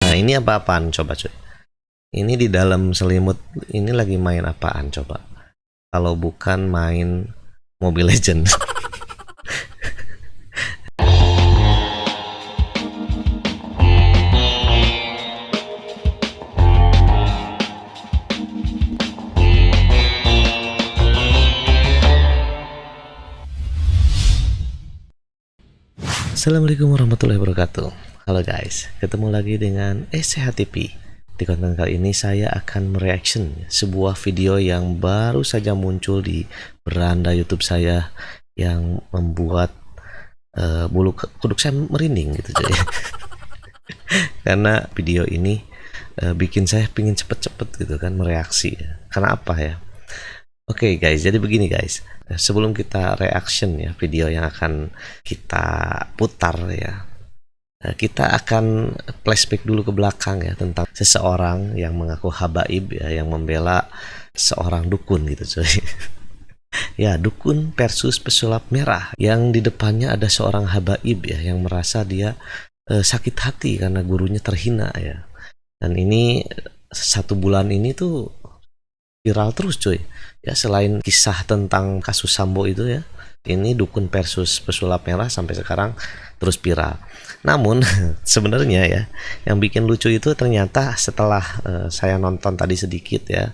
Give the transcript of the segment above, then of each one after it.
Nah, ini apa-apaan coba cuy? Ini di dalam selimut ini lagi main apaan coba? Kalau bukan main Mobile Legends. Assalamualaikum warahmatullahi wabarakatuh. Halo guys, ketemu lagi dengan Sehat TV. Di konten kali ini saya akan mereaction sebuah video yang baru saja muncul di beranda YouTube saya yang membuat bulu kuduk saya merinding gitu cuy. Karena video ini bikin saya pingin cepet-cepet gitu kan mereaksi. Karena apa ya? Oke guys, jadi begini guys, sebelum kita reaction ya video yang akan kita putar ya, kita akan flashback dulu ke belakang ya tentang seseorang yang mengaku habaib ya, yang membela seorang dukun gitu cuy. Ya, dukun versus pesulap merah, yang di depannya ada seorang habaib ya yang merasa dia sakit hati karena gurunya terhina ya. Dan ini 1 bulan ini tuh viral terus cuy ya, selain kisah tentang kasus Sambo itu ya, ini dukun versus pesulap merah sampai sekarang terus viral. Namun sebenarnya ya yang bikin lucu itu ternyata setelah saya nonton tadi sedikit ya,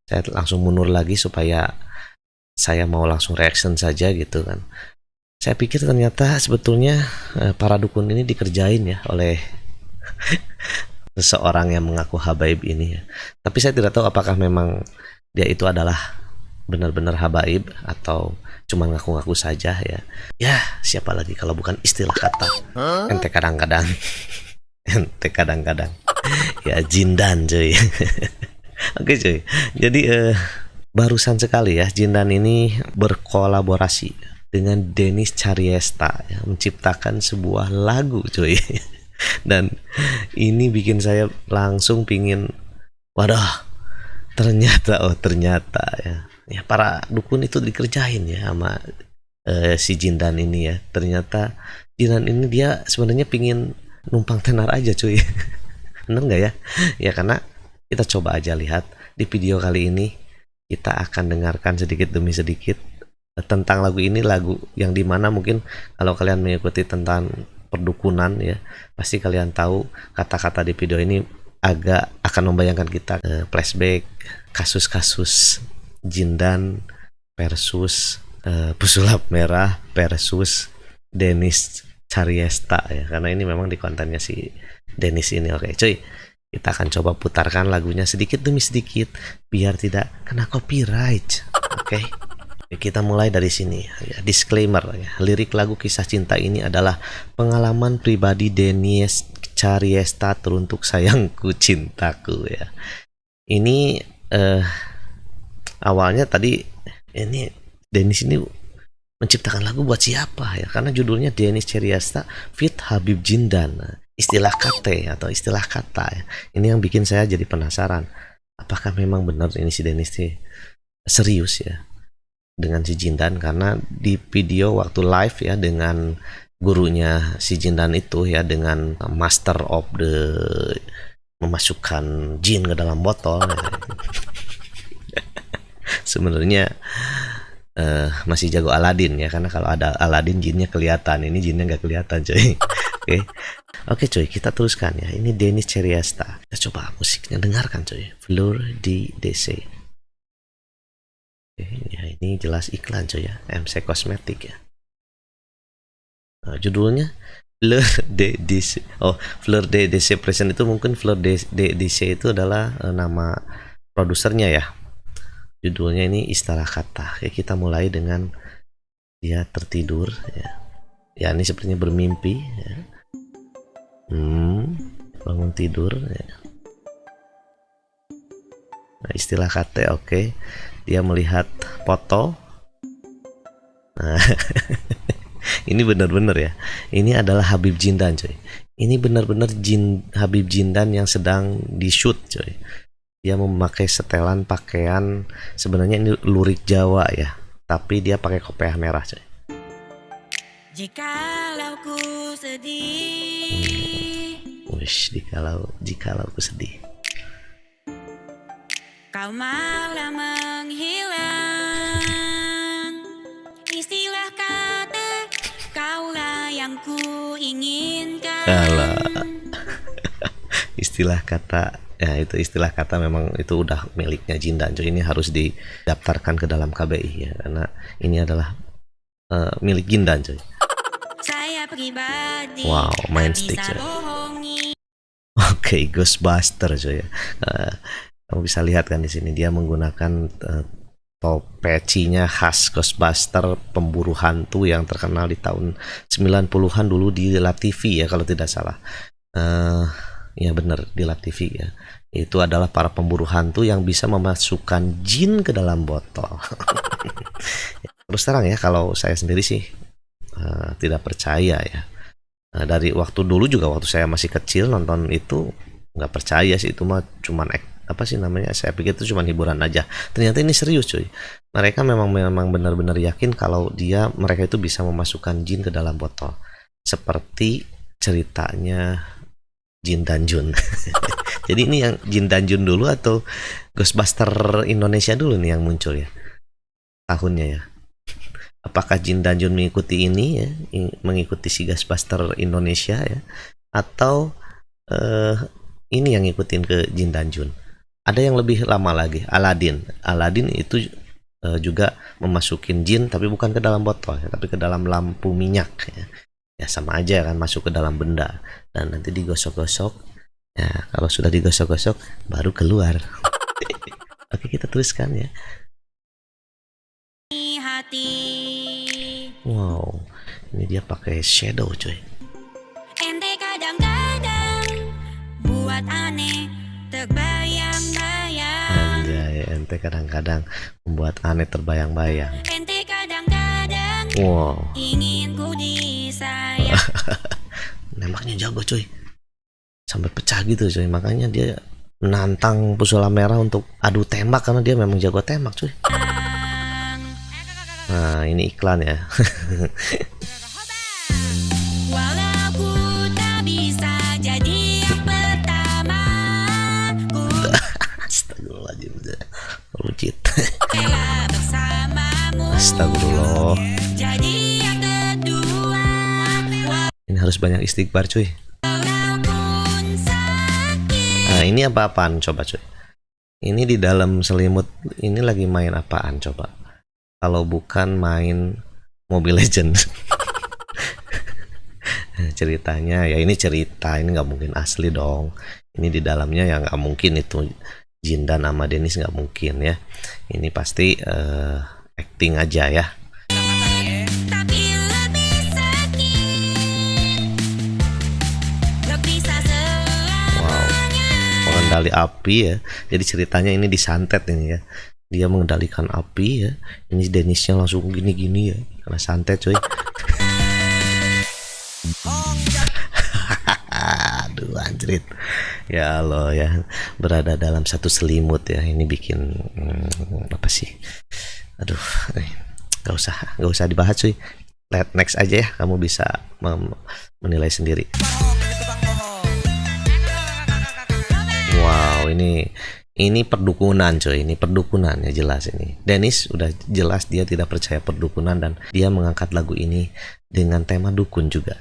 saya langsung mundur lagi supaya saya mau langsung reaction saja gitu kan. Saya pikir ternyata sebetulnya para dukun ini dikerjain ya oleh seseorang yang mengaku habaib ini ya. Tapi saya tidak tahu apakah memang dia itu adalah benar-benar habaib atau cuma ngaku-ngaku saja ya. Ya, siapa lagi kalau bukan istilah kata ente kadang-kadang. Ente kadang-kadang. Ya, Jindan cuy. Oke cuy. Jadi barusan sekali ya Jindan ini berkolaborasi dengan Denis Caryesta ya, menciptakan sebuah lagu cuy. Dan ini bikin saya langsung pingin, waduh, ternyata ya para dukun itu dikerjain ya sama si Jindan ini ya. Ternyata Jindan ini dia sebenarnya pingin numpang tenar aja cuy. Bener nggak ya? Ya karena kita coba aja lihat di video kali ini, kita akan dengarkan sedikit demi sedikit tentang lagu ini, lagu yang dimana mungkin kalau kalian mengikuti tentang perdukunan ya, pasti kalian tahu kata-kata di video ini agak akan membayangkan kita flashback kasus-kasus Jindan versus pesulap merah versus Denis Caryesta ya, karena ini memang di kontennya si Denis ini. Oke cuy, kita akan coba putarkan lagunya sedikit demi sedikit biar tidak kena copyright. Oke. Kita mulai dari sini ya, disclaimer ya. Lirik lagu kisah cinta ini adalah pengalaman pribadi Denis Caryesta teruntuk sayangku cintaku ya. Ini awalnya tadi ini Denis ini menciptakan lagu buat siapa ya? Karena judulnya Denis Caryesta feat Habib Jindan. Istilah kata atau istilah kata ya. Ini yang bikin saya jadi penasaran. Apakah memang benar ini si Denis sih serius ya dengan si Jindan, karena di video waktu live ya dengan gurunya si Jindan itu ya, dengan master of the memasukkan jin ke dalam botol ya. Sebenarnya masih jago Aladin ya, karena kalau ada Aladin jinnya kelihatan, ini jinnya nggak kelihatan coy. Oke coy, kita teruskan ya. Ini Denis Caryesta, kita coba musiknya, dengarkan coy. Fleur de DC. Ya, ini jelas iklan coy ya, MC Kosmetik ya. Nah, judulnya Fleur de DC. Oh, Fleur de DC Present itu mungkin Fleur de DC itu adalah nama produsernya ya. Judulnya ini istilah kata. Oke, kita mulai dengan dia tertidur ya. Ya, ini sepertinya bermimpi ya. Bangun tidur ya. Nah, istilah kata oke. Dia melihat foto. Nah, ini benar-benar ya. Ini adalah Habib Jindan coy. Ini benar-benar Habib Jindan yang sedang di shoot coy. Dia memakai setelan pakaian, sebenarnya ini lurik Jawa ya, tapi dia pakai kopiah merah coy. Jikalau ku sedih, Ush, jikalau aku sedih. Kau malah menghilang. Istilah kata kaulah yang ku inginkan. Alah. Istilah kata, ya itu istilah kata memang itu udah miliknya Jin dan Joy. Ini harus didaftarkan ke dalam KBI ya, karena ini adalah milik Jin dan Joy. Saya pribadi Wow, main tak stick bisa ya. bohongi. Oke, Ghostbuster Joy ya. Kamu bisa lihat kan di sini dia menggunakan pecinya khas Ghostbuster, pemburu hantu yang terkenal di tahun 90-an dulu di La TV ya kalau tidak salah. Ya benar, di La TV ya. Itu adalah para pemburu hantu yang bisa memasukkan jin ke dalam botol. Terus terang ya, kalau saya sendiri sih tidak percaya ya. Dari waktu dulu juga, waktu saya masih kecil nonton itu nggak percaya sih, itu mah cuman apa sih namanya, saya pikir itu cuma hiburan aja. Ternyata ini serius cuy. Mereka memang benar-benar yakin kalau mereka itu bisa memasukkan jin ke dalam botol, seperti ceritanya Jin dan Jun. Jadi ini yang Jin dan Jun dulu atau Ghostbuster Indonesia dulu nih yang muncul ya tahunnya ya? Apakah Jin dan Jun mengikuti ini ya, mengikuti si Ghostbuster Indonesia ya, atau ini yang ngikutin ke Jin dan Jun? Ada yang lebih lama lagi, Aladdin itu juga memasukin jin tapi bukan ke dalam botol ya, tapi ke dalam lampu minyak ya. Ya sama aja kan, masuk ke dalam benda dan nanti digosok-gosok. Ya kalau sudah digosok-gosok baru keluar. Oke, kita teruskan ya. Hati. Wow, ini dia pakai shadow coy. Ente kadang-kadang buat aneh terbayang-bayang. Anjay, ente kadang-kadang membuat aneh terbayang-bayang. Ente kadang-kadang Wow. ingin ku disayang. Nembaknya jago coy, sampai pecah gitu coy. Makanya dia menantang Pusula Merah untuk adu tembak karena dia memang jago tembak coy. Nah ini iklan ya. Walau ku tak bisa jadi yang pertama, ku Astagfirullahaladzim, rujit. rela bersamamu. Astagfirullah. Jadi yang kedua, Ini harus banyak istighfar cuy. walaupun sakit. Nah ini apa-apaan coba cuy? Ini di dalam selimut ini lagi main apaan coba? Kalau bukan main Mobile Legends. Ceritanya ya, ini cerita, ini nggak mungkin asli dong. Ini di dalamnya ya nggak mungkin itu Jindan sama Dennis, nggak mungkin ya. Ini pasti acting aja ya. Tapi lebih sakit, gak bisa selamanya. Mengendali api ya. Jadi ceritanya ini disantet ini ya. Dia mengendalikan api ya. Ini Dennisnya langsung gini-gini ya, karena santet coy. Aduh anjrit. Ya Allah ya, berada dalam satu selimut ya. Ini bikin apa sih? Aduh, gak usah dibahas cuy. Let next aja ya, kamu bisa menilai sendiri. Wow, ini perdukunan coy, ini perdukunan ya, jelas ini. Dennis udah jelas dia tidak percaya perdukunan dan dia mengangkat lagu ini dengan tema dukun juga.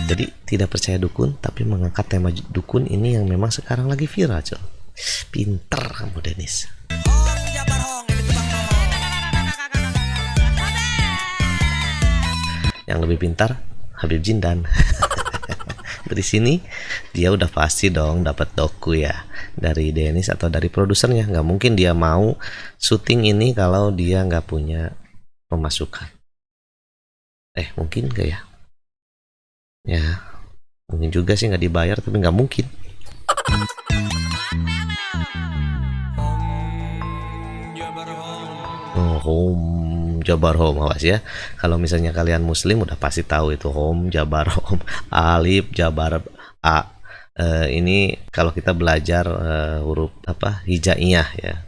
Jadi tidak percaya dukun tapi mengangkat tema dukun ini yang memang sekarang lagi viral coy. Pinter kamu Dennis. Yang lebih pintar Habib Jindan. Dari sini dia udah pasti dong dapat doku ya dari Dennis atau dari produsernya. Nggak mungkin dia mau syuting ini kalau dia nggak punya pemasukan. Mungkin nggak ya? Ya mungkin juga sih nggak dibayar, tapi nggak mungkin. Home Jabar Home, awas ya. Kalau misalnya kalian muslim udah pasti tahu itu Home Jabar Home. Alif Jabar A. Ini kalau kita belajar huruf apa hijaiyah ya.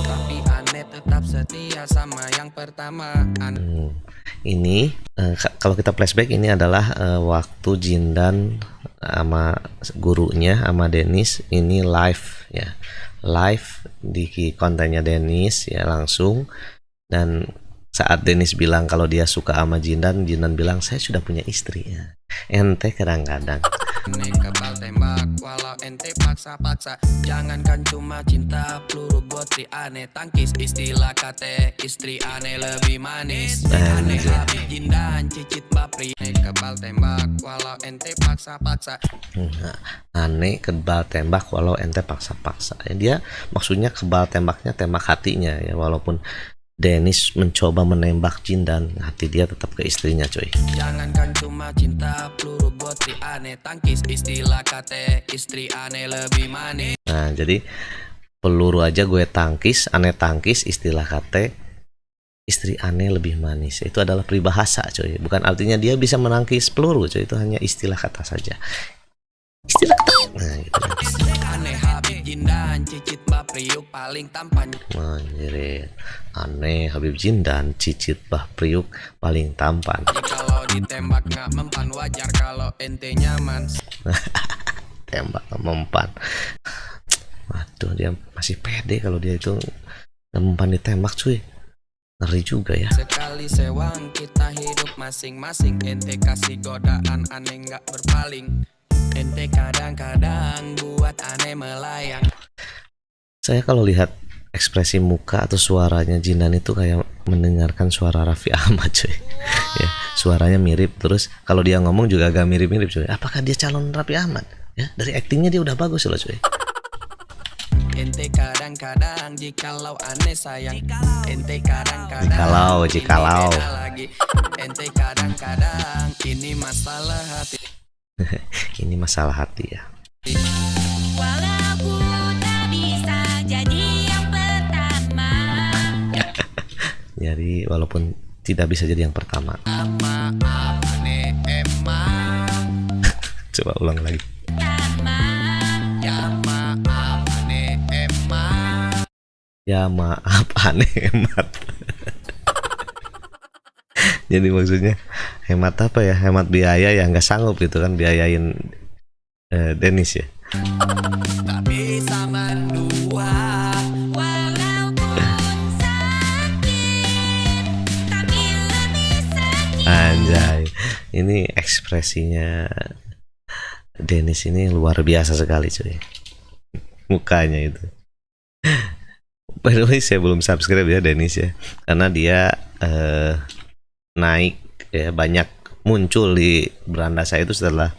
Tapi aneh tetap setia sama yang pertama. Ini kalau kita flashback ini adalah waktu Jindan sama gurunya sama Dennis ini live ya, live di kontennya Dennis ya langsung. Dan saat Dennis bilang kalau dia suka sama Jindan, Jindan bilang saya sudah punya istri ya. Ente kadang-kadang Ane kebal tembak walau ente paksa-paksa. Jangankan cuma cinta, peluru gotri aneh tangkis. Istilah kate istri aneh lebih manis. Aneh habis jindan cicit bapri. Ane kebal tembak walau ente paksa-paksa. aneh kebal tembak walau ente paksa-paksa ya, dia maksudnya kebal tembaknya tembak hatinya ya, walaupun Dennis mencoba menembak Jindan, hati dia tetap ke istrinya coy. Jangankan cuma cinta, peluru gotri aneh tangkis. Istilah kate istri aneh lebih manis. Nah jadi peluru aja gue tangkis, aneh tangkis, istilah kate istri aneh lebih manis. Itu adalah peribahasa coy, bukan artinya dia bisa menangkis peluru coy, itu hanya istilah kata saja. Istilah kata. Nah gitu kan. Aneh habis jindan cicit bapriuk paling tampan. Anjir, aneh Habib Jindan cicit bah priuk paling tampan. Kalau ditembak nggak mempan wajar kalau ente nyaman. Tembak mempan. Waduh, dia masih pede kalau dia itu mempan ditembak cuy. Ngeri juga ya. Sekali sewang kita hidup masing-masing. Ente kasih godaan aneh nggak berpaling. Ente kadang-kadang buat aneh melayang. Saya kalau lihat ekspresi muka atau suaranya Jindan itu kayak mendengarkan suara Raffi Ahmad cuy. Ya, suaranya mirip, terus kalau dia ngomong juga agak mirip-mirip cuy. Apakah dia calon Raffi Ahmad? Ya, dari aktingnya dia udah bagus loh cuy. Ente kadang-kadang jikalau aneh sayang. Ente kadang-kadang Jikalau. ini beda lagi. Ente kadang-kadang ini masalah hati. Ini masalah hati ya. Walaupun tak bisa jadi yang pertama. Jadi walaupun tidak bisa jadi yang pertama. Maaf aneh emang. Coba ulang lagi. Ya maaf aneh emang. Ya maaf aneh hemat. Jadi maksudnya hemat apa ya? Hemat biaya ya, nggak sanggup gitu kan biayain Dennis ya. Tak bisa mendua. Walaupun sakit, tapi lebih sakit. Anjay, ini ekspresinya Dennis ini luar biasa sekali cuy. Mukanya itu. By the way, saya belum subscribe ya Dennis ya, karena dia naik ya, banyak muncul di beranda saya itu setelah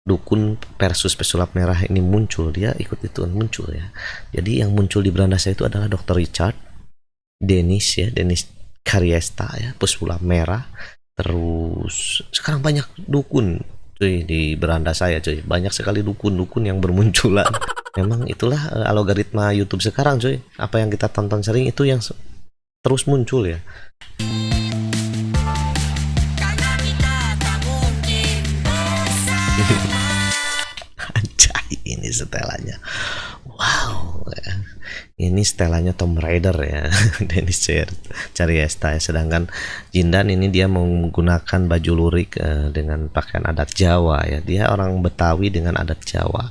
dukun versus pesulap merah ini muncul, dia ikut itu muncul ya. Jadi yang muncul di beranda saya itu adalah Dr. Richard, Dennis ya, Dennis Karyesta ya, pesulap merah. Terus sekarang banyak dukun cuy di beranda saya cuy, banyak sekali dukun-dukun yang bermunculan. Memang itulah algoritma YouTube sekarang cuy, apa yang kita tonton sering itu yang terus muncul ya. Karena kita tak mungkin bersama. Anjay, ini setelannya wow ya. Ini setelannya Tomb Raider ya. Dennis Karyesta ya. Sedangkan Jindan ini dia menggunakan baju lurik dengan pakaian adat Jawa ya, dia orang Betawi dengan adat Jawa.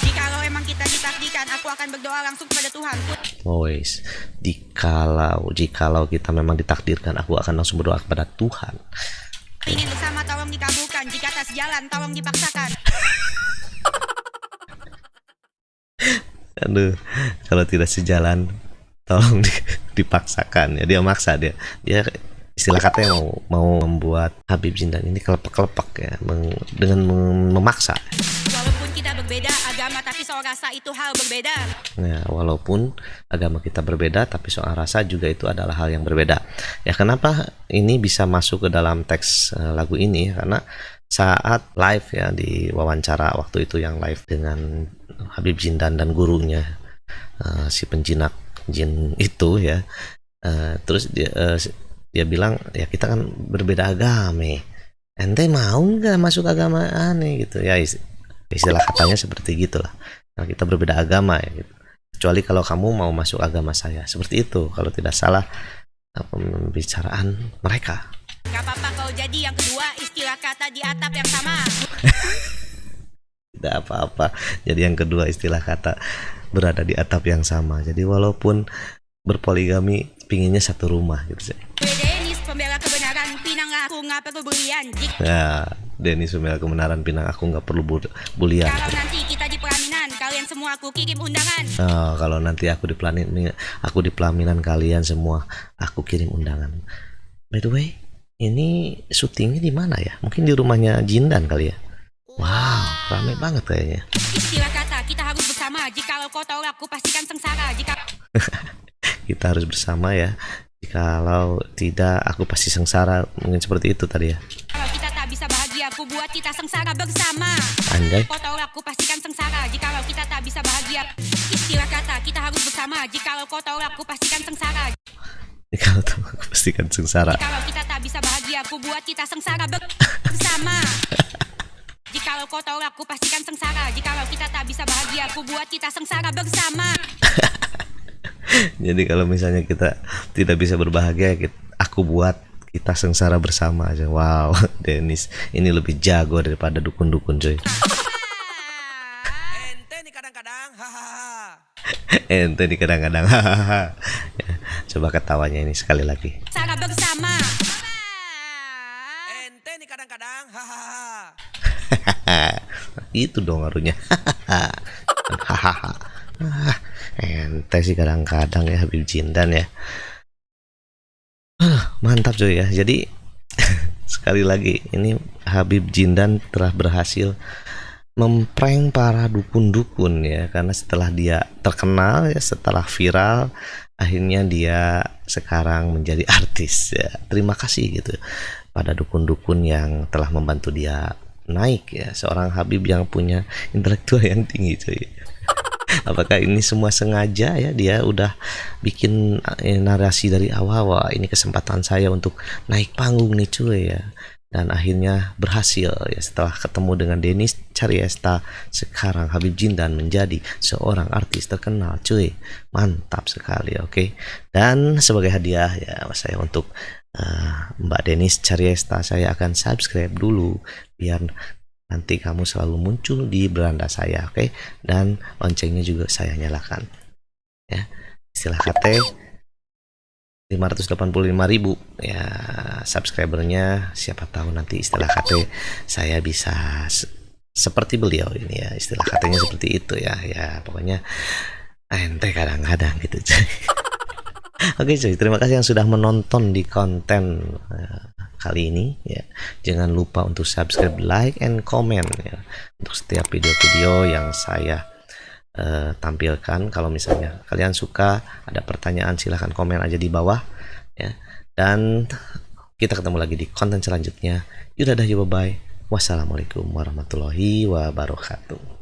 Jikalau emang kita ditakdirkan, aku akan berdoa langsung kepada Tuhan. Boys, jikalau kita memang ditakdirkan, aku akan langsung berdoa kepada Tuhan. Ingin bersama tolong dikabulkan, jika atas jalan tolong dipaksakan. Aduh, kalau tidak sejalan tolong dipaksakan ya. Dia maksa, dia istilah katanya mau membuat Habib Jindan ini kelepek-kelepek ya, dengan memaksa. Walaupun kita berbeda agama, tapi soal rasa itu hal berbeda. Nah, walaupun agama kita berbeda, tapi soal rasa juga itu adalah hal yang berbeda. Ya, kenapa ini bisa masuk ke dalam teks lagu ini? Karena saat live ya, di wawancara waktu itu yang live dengan Habib Jindan dan gurunya, si penjinak jin itu ya, terus dia bilang ya kita kan berbeda agama, ente mau nggak masuk agama aneh gitu ya, istilah katanya seperti gitulah. Nah, kita berbeda agama ya gitu. kecuali kalau kamu mau masuk agama saya, seperti itu kalau tidak salah pembicaraan mereka. Gak apa-apa kau jadi yang kedua, istilah kata di atap yang sama. Tidak apa-apa, jadi yang kedua istilah kata berada di atap yang sama. Jadi walaupun berpoligami pinginnya satu rumah gitu sih. Denis pembela kebenaran, Pinang aku nggak perlu bulian. Ya, Denis pembela kebenaran, Pinang aku nggak perlu bulian. Kalau nanti kita di pelaminan, kalian semua aku kirim undangan. Kalau nanti aku di pelaminan kalian semua aku kirim undangan. By the way, ini syutingnya di mana ya? Mungkin di rumahnya Jindan kali ya. Wow, rame banget kayaknya. Istilah kata kita harus bersama. Jikalau kau tolak, aku pastikan sengsara. Jika Kita harus bersama ya. Jikalau tidak, aku pasti sengsara. Mungkin seperti itu tadi ya. kalau kita tak bisa bahagia, aku buat kita sengsara bersama. Anjay. Kau tolak, aku pastikan sengsara. Jikalau kita tak bisa bahagia, istilah kata kita harus bersama. Jikalau kau tolak, aku pastikan sengsara. Kalau tahu aku pastikan sengsara. Jikalau kita tak bisa bahagia, aku buat kita sengsara bersama. Jikalau kau tolak, aku pastikan sengsara. Jikalau kita tak bisa bahagia, aku buat kita sengsara bersama. Jadi kalau misalnya kita tidak bisa berbahagia, aku buat kita sengsara bersama aja. Wow, Denis ini lebih jago daripada dukun-dukun coy. Ente nih kadang-kadang hahaha. Ente nih kadang-kadang. Ya, coba ketawanya ini sekali lagi. Sengsara bersama. Ente nih kadang-kadang hahaha. Itu dong harusnya. Ente sih kadang-kadang ya Habib Jindan ya. Mantap coy ya. Jadi sekali lagi ini Habib Jindan telah berhasil memprank para dukun-dukun ya, karena setelah dia terkenal ya, setelah viral, akhirnya dia sekarang menjadi artis ya. Terima kasih gitu pada dukun-dukun yang telah membantu dia naik ya, seorang Habib yang punya intelektual yang tinggi cuy. Apakah ini semua sengaja ya, dia udah bikin narasi dari awal, wah ini kesempatan saya untuk naik panggung nih cuy ya, dan akhirnya berhasil ya. Setelah ketemu dengan Denis Caryesta, sekarang Habib Jindan menjadi seorang artis terkenal cuy. Mantap sekali. Oke. Dan sebagai hadiah ya saya untuk Mbak Denis Caryesta, saya akan subscribe dulu biar nanti kamu selalu muncul di beranda saya, oke? Dan loncengnya juga saya nyalakan ya. Istilah kata 585.000 ya subscribernya, siapa tahu nanti istilah kata saya bisa seperti beliau ini ya, istilah katanya seperti itu ya. Ya pokoknya ente kadang-kadang gitu cuy. Oke cuy, terima kasih yang sudah menonton di konten kali ini ya. Jangan lupa untuk subscribe, like, and comment ya, untuk setiap video-video yang saya tampilkan. Kalau misalnya kalian suka, ada pertanyaan, silahkan komen aja di bawah ya. Dan kita ketemu lagi di konten selanjutnya. Yaudah, bye bye. Wassalamualaikum warahmatullahi wabarakatuh.